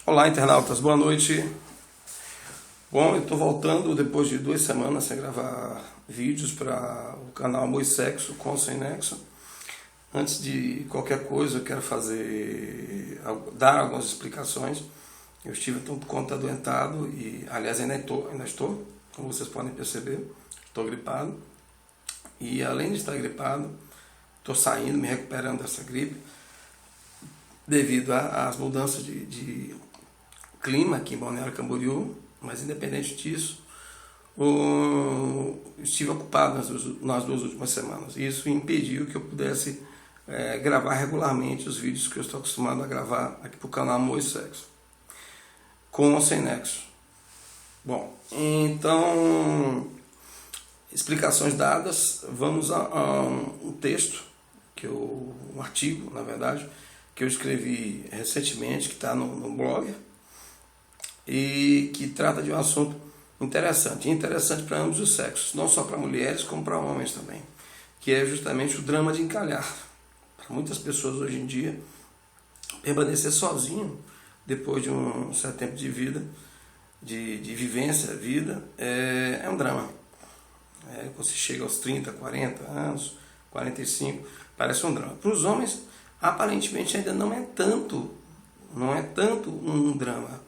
Olá, internautas, boa noite. Bom, eu estou voltando depois de 2 semanas sem gravar vídeos para o canal Amor e Sexo com ou Sem Nexo. Antes de qualquer coisa, eu quero dar algumas explicações. Eu estive tanto quanto adoentado e, aliás, ainda estou, como vocês podem perceber, estou gripado. E além de estar gripado, estou saindo, me recuperando dessa gripe, devido às mudanças de clima aqui em Balneário Camboriú, mas independente disso, estive ocupado nas 2 últimas semanas. Isso impediu que eu pudesse gravar regularmente os vídeos que eu estou acostumado a gravar aqui para o canal Amor e Sexo, com ou sem nexo. Bom, então, explicações dadas, vamos a um texto, um artigo, na verdade, que eu escrevi recentemente, que está no blog, e que trata de um assunto interessante para ambos os sexos, não só para mulheres como para homens também, que é justamente o drama de encalhar. Para muitas pessoas hoje em dia, permanecer sozinho depois de um certo tempo de vida, de vivência, vida, é um drama. Você chega aos 30, 40 anos, 45, parece um drama. Para os homens, aparentemente ainda não é tanto um drama.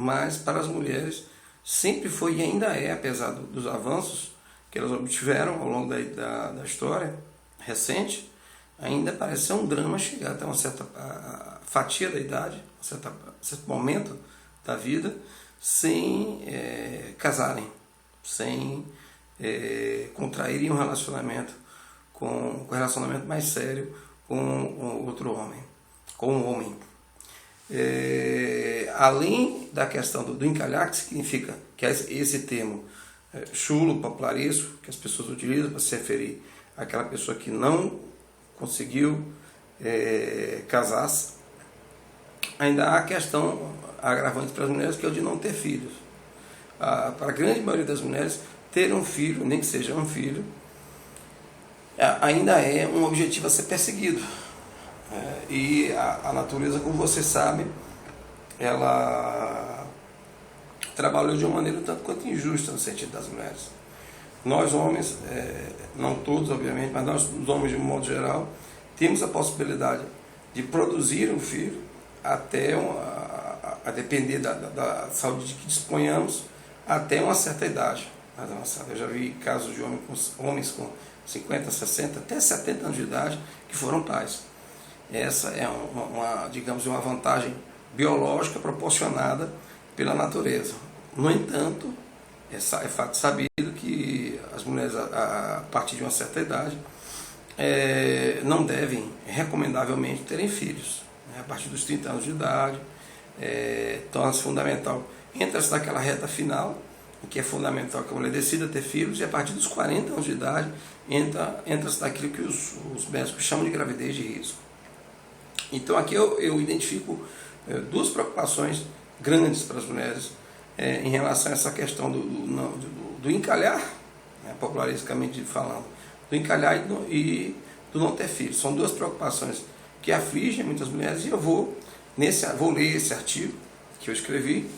Mas para as mulheres sempre foi e ainda é, apesar dos avanços que elas obtiveram ao longo da história recente, ainda parece ser um drama chegar até uma certa fatia da idade, certo momento da vida, sem casarem, sem contraírem um relacionamento, com um relacionamento mais sério com outro homem, com um homem. Além da questão do encalhar, que significa que é esse termo chulo, popularesco, que as pessoas utilizam para se referir àquela pessoa que não conseguiu casar-se, ainda há a questão agravante para as mulheres, que é o de não ter filhos. Para a grande maioria das mulheres, ter um filho, nem que seja um filho, ainda é um objetivo a ser perseguido. E a natureza, como vocês sabem, ela trabalhou de uma maneira um tanto quanto injusta no sentido das mulheres. Nós homens, não todos obviamente, mas nós os homens de um modo geral, temos a possibilidade de produzir um filho até a depender da saúde de que disponhamos, até uma certa idade. Eu já vi casos de homens com 50, 60, até 70 anos de idade que foram pais. Essa é digamos, uma vantagem biológica proporcionada pela natureza. No entanto, é fato sabido que as mulheres, a partir de uma certa idade, não devem, recomendavelmente, terem filhos. A partir dos 30 anos de idade, torna-se fundamental. Entra-se naquela reta final, em que é fundamental que a mulher decida ter filhos, e a partir dos 40 anos de idade, entra-se naquilo que os médicos chamam de gravidez de risco. Então aqui eu identifico 2 preocupações grandes para as mulheres em relação a essa questão do encalhar, popularisticamente falando, do encalhar e do não ter filhos. São 2 preocupações que afligem muitas mulheres, e eu vou ler esse artigo que eu escrevi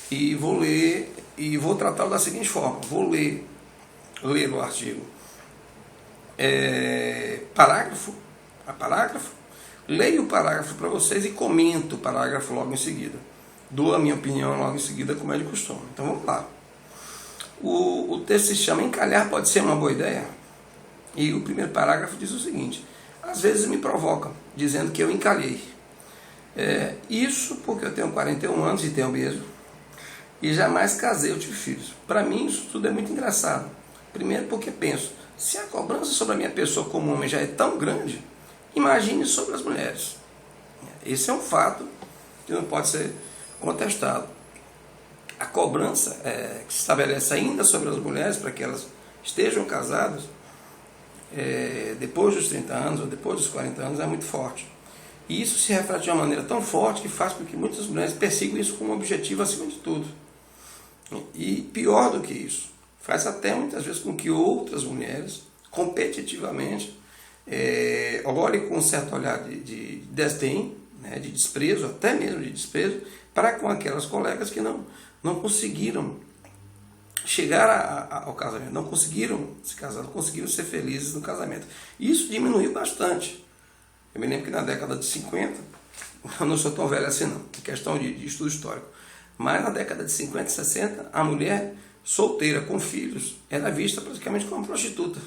e vou tratá-lo da seguinte forma. Vou ler o artigo parágrafo a parágrafo. Leio o parágrafo para vocês e comento o parágrafo logo em seguida. Dou a minha opinião logo em seguida, como é de costume. Então vamos lá. O texto se chama Encalhar pode ser uma boa ideia? E o primeiro parágrafo diz o seguinte: às vezes me provocam, dizendo que eu encalhei. Isso porque eu tenho 41 anos e tenho mesmo, e jamais casei ou tive filhos. Para mim isso tudo é muito engraçado. Primeiro porque penso, se a cobrança sobre a minha pessoa como homem já é tão grande, imagine sobre as mulheres. Esse é um fato que não pode ser contestado. A cobrança que se estabelece ainda sobre as mulheres para que elas estejam casadas depois dos 30 anos ou depois dos 40 anos é muito forte. E isso se reflete de uma maneira tão forte que faz com que muitas mulheres persigam isso como objetivo acima de tudo. E pior do que isso, faz até muitas vezes com que outras mulheres, competitivamente, olhe com um certo olhar de desdém, né, de desprezo, até mesmo de desprezo, para com aquelas colegas que não conseguiram chegar ao casamento, não conseguiram se casar, não conseguiram ser felizes no casamento. E isso diminuiu bastante. Eu me lembro que na década de 50, eu não sou tão velho assim não, em questão de estudo histórico, mas na década de 50 e 60, a mulher solteira com filhos era vista praticamente como uma prostituta,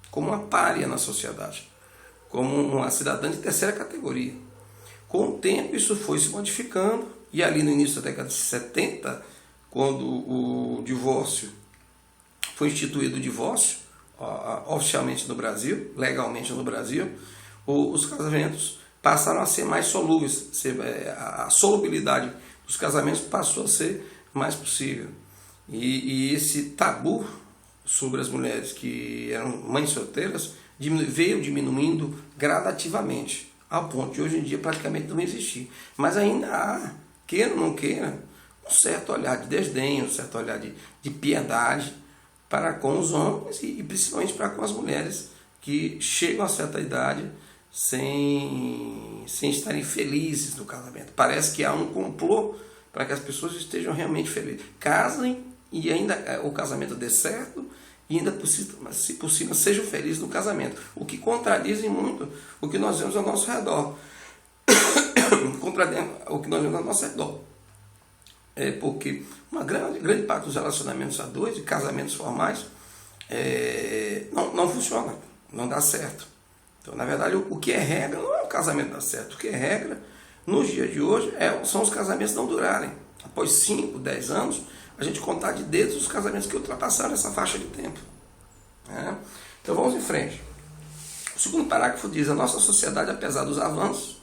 como uma pária na sociedade, como uma cidadã de terceira categoria. Com o tempo isso foi se modificando, e ali no início da década de 70, quando o divórcio foi instituído, o divórcio oficialmente no Brasil, legalmente no Brasil, os casamentos passaram a ser mais solúveis, a solubilidade dos casamentos passou a ser mais possível. E esse tabu sobre as mulheres que eram mães solteiras veio diminuindo gradativamente, ao ponto de hoje em dia praticamente não existir. Mas ainda há, queira ou não queira, um certo olhar de desdém, um certo olhar de piedade para com os homens e principalmente para com as mulheres que chegam a certa idade sem estarem felizes no casamento. Parece que há um complô para que as pessoas estejam realmente felizes. Casem e ainda o casamento dê certo e ainda, se possível, sejam felizes no casamento. O que contradiz muito o que nós vemos ao nosso redor. Contradiz o que nós vemos ao nosso redor. Porque uma grande parte dos relacionamentos a dois, de casamentos formais, não funciona, não dá certo. Então, na verdade, o que é regra não é o casamento dar certo. O que é regra, nos dias de hoje, são os casamentos não durarem. Após 5, 10 anos, a gente contar de dedos os casamentos que ultrapassaram essa faixa de tempo. Então, vamos em frente. O segundo parágrafo diz: a nossa sociedade, apesar dos avanços,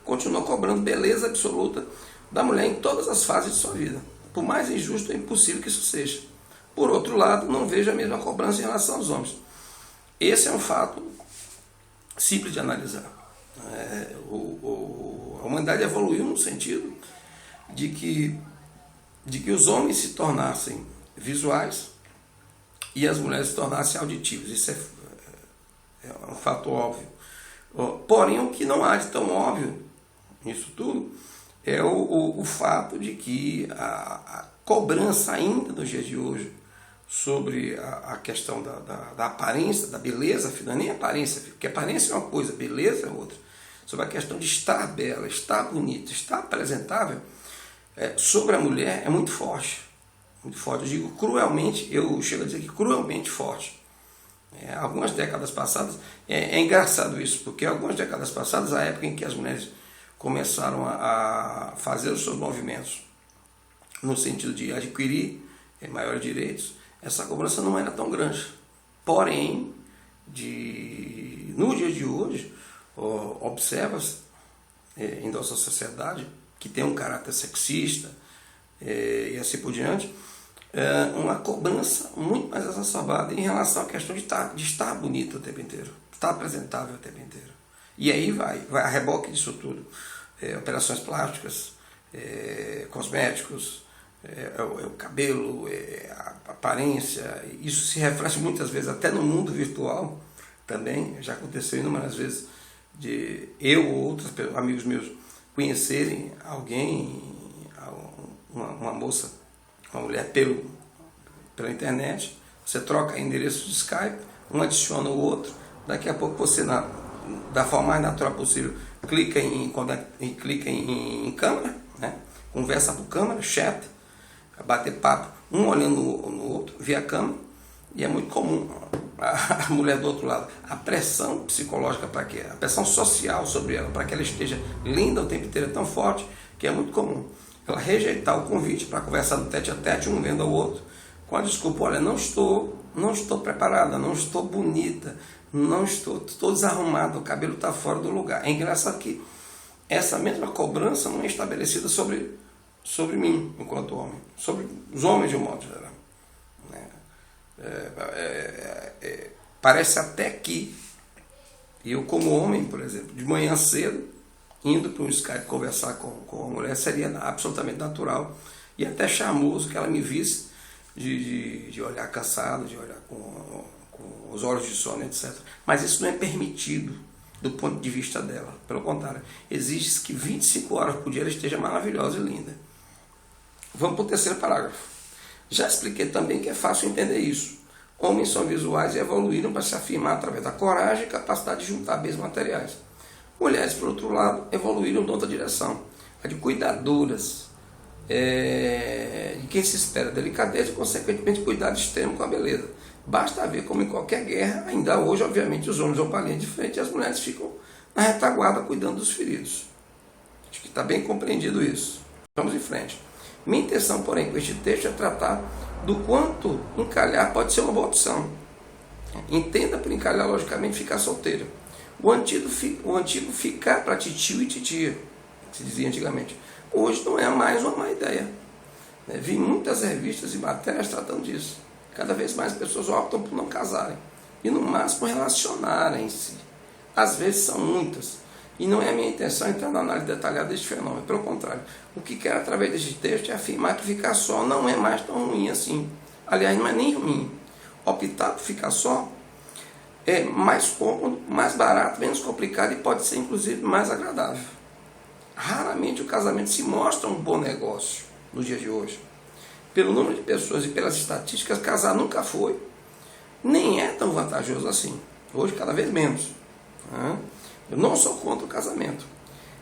continua cobrando beleza absoluta da mulher em todas as fases de sua vida, por mais injusto e impossível que isso seja. Por outro lado, não vejo a mesma cobrança em relação aos homens. Esse é um fato simples de analisar. A humanidade evoluiu no sentido de que os homens se tornassem visuais e as mulheres se tornassem auditivas. Isso é um fato óbvio. Porém, o que não há de tão óbvio nisso tudo é o fato de que a cobrança ainda nos dias de hoje sobre a questão da aparência, da beleza, afinal, nem aparência, porque aparência é uma coisa, beleza é outra. Sobre a questão de estar bela, estar bonita, estar apresentável, sobre a mulher é muito forte. Muito forte. Eu digo cruelmente, eu chego a dizer que cruelmente forte. Algumas décadas passadas, é engraçado isso, porque algumas décadas passadas, a época em que as mulheres começaram a fazer os seus movimentos no sentido de adquirir maiores direitos, essa cobrança não era tão grande. Porém, no dia de hoje, observa-se em nossa sociedade, que tem um caráter sexista e assim por diante, uma cobrança muito mais exacerbada em relação à questão de estar bonita o tempo inteiro, estar apresentável o tempo inteiro. E aí vai a reboque disso tudo. Operações plásticas, cosméticos, o cabelo, a aparência. Isso se reflete muitas vezes até no mundo virtual também. Já aconteceu inúmeras vezes de eu ou outros amigos meus conhecerem alguém, uma moça, uma mulher pela internet. Você troca endereço de Skype, um adiciona o outro, daqui a pouco você, da forma mais natural possível, clica em câmera, né? Conversa por câmera, chat, bater papo, um olhando no outro, via câmera, e é muito comum a mulher do outro lado, a pressão psicológica para quê? A pressão social sobre ela, para que ela esteja linda o tempo inteiro, é tão forte que é muito comum ela rejeitar o convite para conversar no tete a tete, um vendo ao outro, com a desculpa: olha, não estou preparada, não estou bonita, estou desarrumado, o cabelo está fora do lugar. É engraçado que essa mesma cobrança não é estabelecida sobre mim, enquanto homem, sobre os homens de um modo geral. Parece até que eu, como homem, por exemplo, de manhã cedo, indo para um Skype conversar com uma mulher, seria absolutamente natural e até charmoso que ela me visse de olhar cansado, de olhar com os olhos de sono, etc. Mas isso não é permitido do ponto de vista dela. Pelo contrário, exige que 25 horas por dia ela esteja maravilhosa e linda. Vamos para o terceiro parágrafo. Já expliquei também que é fácil entender isso. Homens são visuais e evoluíram para se afirmar através da coragem e capacidade de juntar bens materiais. Mulheres, por outro lado, evoluíram em outra direção, a de cuidadoras, de quem se espera delicadeza e, consequentemente, cuidado extremo com a beleza. Basta ver como em qualquer guerra, ainda hoje, obviamente, os homens vão para a linha de frente e as mulheres ficam na retaguarda cuidando dos feridos. Acho que está bem compreendido isso. Vamos em frente. Minha intenção, porém, com este texto é tratar do quanto encalhar pode ser uma boa opção. Entenda por encalhar, logicamente, ficar solteiro. O antigo ficar para titio e titia, que se dizia antigamente. Hoje não é mais uma má ideia. Vi muitas revistas e matérias tratando disso. Cada vez mais pessoas optam por não casarem. E no máximo relacionarem-se. Às vezes são muitas. E não é a minha intenção entrar na análise detalhada deste fenômeno. Pelo contrário, o que quero através deste texto é afirmar que ficar só não é mais tão ruim assim. Aliás, não é nem ruim. Optar por ficar só é mais cômodo, mais barato, menos complicado e pode ser inclusive mais agradável. Raramente o casamento se mostra um bom negócio nos dias de hoje. Pelo número de pessoas e pelas estatísticas, casar nunca foi, nem é tão vantajoso assim. Hoje, cada vez menos. Eu não sou contra o casamento,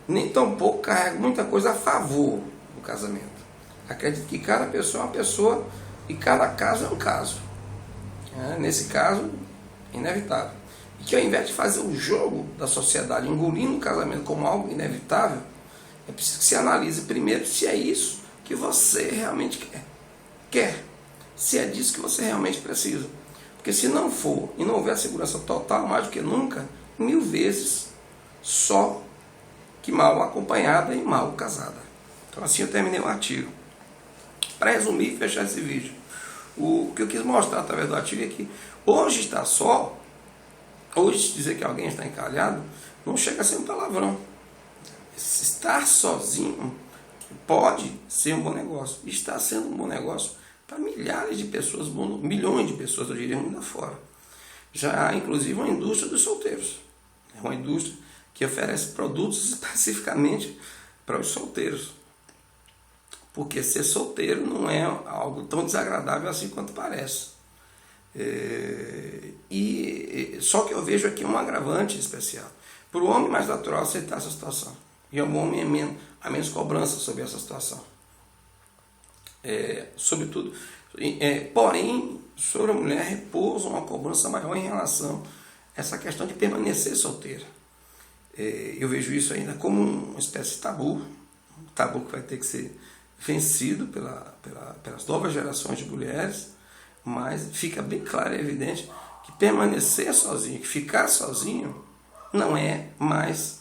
nem tampouco carrego muita coisa a favor do casamento. Acredito que cada pessoa é uma pessoa e cada caso é um caso. Nesse caso, inevitável. E que ao invés de fazer o jogo da sociedade engolindo o casamento como algo inevitável, é preciso que se analise primeiro se é isso que você realmente quer. Se é disso que você realmente precisa. Porque se não for e não houver segurança total, mais do que nunca, 1000 vezes só que mal acompanhada e mal casada. Então assim eu terminei o artigo. Para resumir e fechar esse vídeo, o que eu quis mostrar através do artigo é que hoje estar só, hoje dizer que alguém está encalhado, não chega a ser um palavrão. Estar sozinho pode ser um bom negócio. Está sendo um bom negócio para milhares de pessoas, milhões de pessoas, eu diria, mundo afora. Já há, inclusive, uma indústria dos solteiros. É uma indústria que oferece produtos especificamente para os solteiros. Porque ser solteiro não é algo tão desagradável assim quanto parece. Só que eu vejo aqui um agravante especial. Para o homem mais natural aceitar essa situação. E ao homem há menos cobrança sobre essa situação. Sobretudo, porém, sobre a mulher repousa uma cobrança maior em relação a essa questão de permanecer solteira. Eu vejo isso ainda como uma espécie de tabu, um tabu que vai ter que ser vencido pelas novas gerações de mulheres, mas fica bem claro e evidente que permanecer sozinho, que ficar sozinho, não é mais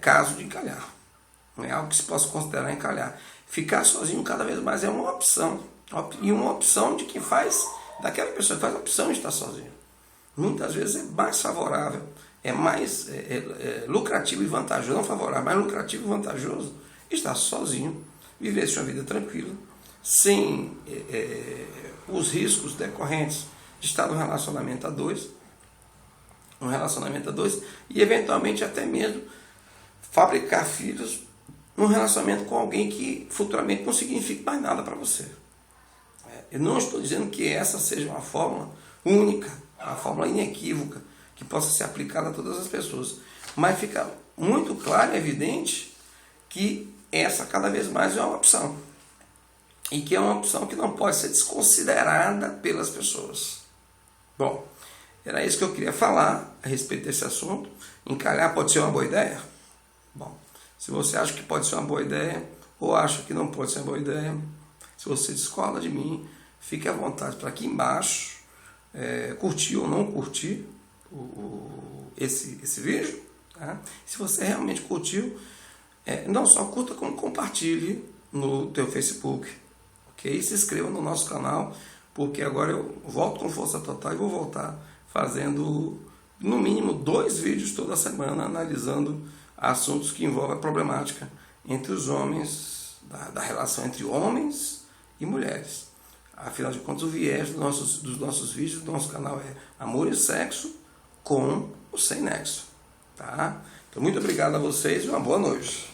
caso de encalhar. Não é algo que se possa considerar encalhar. Ficar sozinho cada vez mais é uma opção. E uma opção de quem faz, daquela pessoa que faz a opção de estar sozinho. Muitas vezes é mais favorável, é mais lucrativo e vantajoso, não favorável, mais lucrativo e vantajoso estar sozinho, viver sua vida tranquila, sem os riscos decorrentes de estar num relacionamento a dois, e eventualmente até mesmo fabricar filhos num relacionamento com alguém que futuramente não signifique mais nada para você. Eu não estou dizendo que essa seja uma fórmula única, uma fórmula inequívoca, que possa ser aplicada a todas as pessoas. Mas fica muito claro e evidente que essa cada vez mais é uma opção. E que é uma opção que não pode ser desconsiderada pelas pessoas. Bom, era isso que eu queria falar a respeito desse assunto. Encalhar pode ser uma boa ideia? Bom, se você acha que pode ser uma boa ideia, ou acha que não pode ser uma boa ideia, se você discorda de mim, fique à vontade para aqui embaixo, curtir ou não curtir esse vídeo. Tá? Se você realmente curtiu, não só curta, como compartilhe no teu Facebook. Okay? E se inscreva no nosso canal, porque agora eu volto com força total e vou voltar fazendo no mínimo 2 vídeos toda semana, analisando assuntos que envolvem a problemática entre os homens, da relação entre homens e mulheres. Afinal de contas, o viés dos nossos vídeos, do nosso canal é amor e sexo com ou sem nexo. tá? Então, muito obrigado a vocês e uma boa noite.